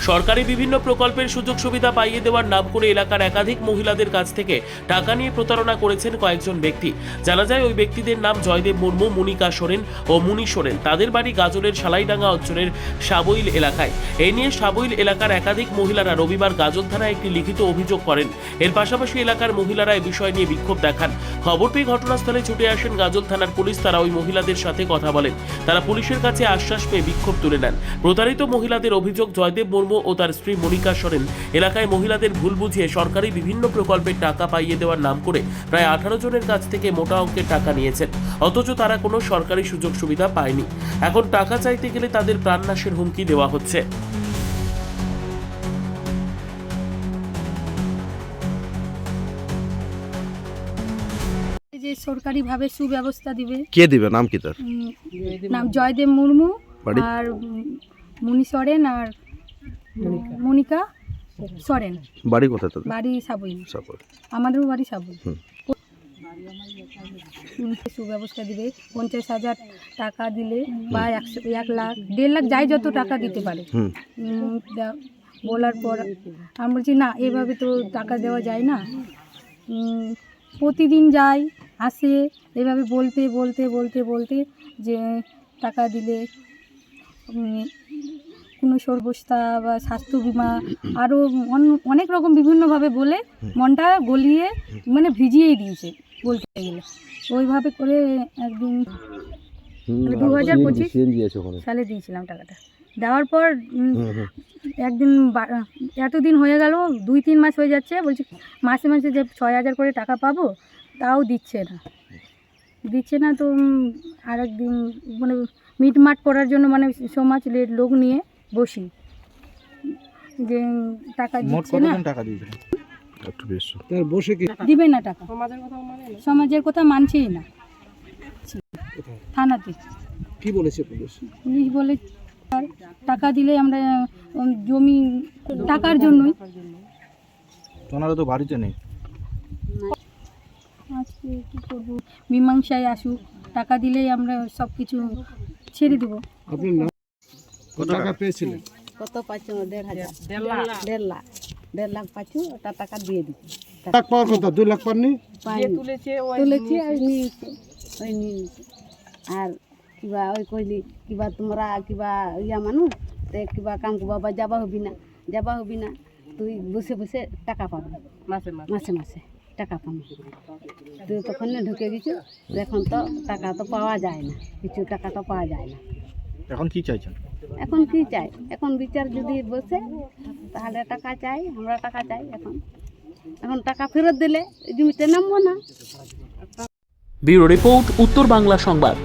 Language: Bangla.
সরকারি বিভিন্ন প্রকল্পের সুযোগ সুবিধা পাইয়ে দেওয়ার নাম করে এলাকার একাধিক মহিলাদের কাছ থেকে টাকা নিয়ে প্রতারণা করেছেন কয়েকজন ব্যক্তি। জানা যায় ওই ব্যক্তিদের নাম জয়দেব মুর্মু, মনিকা সোরেন ও মুনি সোরেন। তাদের বাড়ি গাজলের সালাইডাঙ্গা অঞ্চলের সাবইল এলাকায়। এই নিয়ে সাবইল এলাকার একাধিক মহিলারা রবিবার গাজল থানায় একটি লিখিত অভিযোগ করেন। এর পাশাপাশি এলাকার মহিলারা এই বিষয় নিয়ে বিক্ষোভ দেখান। খবর পেয়ে ঘটনাস্থলে ছুটে আসেন গাজল থানার পুলিশ। তারা ওই মহিলাদের সাথে কথা বলেন। তারা পুলিশের কাছে আশ্বাস পেয়ে বিক্ষোভ তুলে নেন। প্রতারিত মহিলাদের অভিযোগ, জয়দেব মুর্মু ও তার স্ত্রী মনিকা সোরেন এলাকায় মহিলাদের ভুল বুঝিয়ে সরকারি বিভিন্ন প্রকল্পের টাকা পাইয়ে দেওয়ার নাম করে প্রায় 18 জনের কাছ থেকে মোটা অঙ্কের টাকা নিয়েছেন, অথচ তারা কোনো সরকারি সুযোগ সুবিধা পায়নি। এখন টাকা চাইতে গেলে তাদের প্রাণনাশের হুমকি দেওয়া হচ্ছে। যে সরকারিভাবে সুব্যবস্থা দিবে। কে দিবে? নাম কি তার? নাম জয়দেব মুর্মু বাড়ি? আর মুনি সোরেন আর মনিকা সোরেন। বাড়ি কোথায় তাদের? বাড়ি সাবই। সাপোর্ট। আমাদেরও বাড়ি সাবই। সুব্যবস্থা দিবে, 50,000 টাকা দিলে বা 1 লাখ 1.5 লাখ যাই যত টাকা দিতে পারে। বলার পর আমি বলছি না, এভাবে তো টাকা দেওয়া যায় না। প্রতিদিন যাই আসে, এভাবে বলতে বলতে বলতে বলতে যে টাকা দিলে কোনো সর্বস্থা বা স্বাস্থ্য বিমা আরও অনেক রকম বিভিন্নভাবে বলে মনটা গলিয়ে মানে ভিজিয়েই দিয়েছে বলতে গেলে। ওইভাবে করে একদিন 2025 সালে দিয়েছিলাম টাকাটা। দেওয়ার পর একদিন এতদিন হয়ে গেল, 2-3 মাস হয়ে যাচ্ছে, বলছি মাসে মাসে যে 6,000 করে টাকা পাবো তাও দিচ্ছে না। তো আরেকদিন মানে মিটমাট করার জন্য মানে সমাজ লোক নিয়ে বসি যে টাকা দিচ্ছে না, দিবে না টাকা, সমাজের কথা মানছেই না। থানাতে কি বলেছে পুলিশ? পুলিশ বলে টাকা দিলে আমরা জমি টাকার জন্যই। ওনারা তো বাড়িতে নেই। আজকে কী করবো, মীমাংসায় আসুক, টাকা দিলেই আমরা সব কিছু ছেড়ে দেবো। আপনি কত টাকা পেয়েছিলেন? কত পাচ্ছ? 1.5 লাখ পাচ্ছ, ওটা টাকা দিয়ে দিচ্ছি। লাখ পাওয়ার কথা, 2 লাখ পাননি? তুলেছি আর কিবা ওই কইলি কিবা তোমরা কিবা ইয়া মানুষ তে কিবা কাম করবা যাবা হবি না, তুই বসে বসে টাকা পাবি, মাসে টাকা পাবি। তুই তখন ঢুকে গেছো, এখন তো টাকা তো পাওয়া যায় না, কিছু টাকা তো পাওয়া যায় না। এখন কি চাইছেন? এখন কি চাই? এখন বিচার যদি বসে তাহলে টাকা চাই, আমরা টাকা চাই। এখন টাকা ফেরত দিলে জমিতে নামবো না। ব্যুরো রিপোর্ট, উত্তর বাংলা সংবাদ।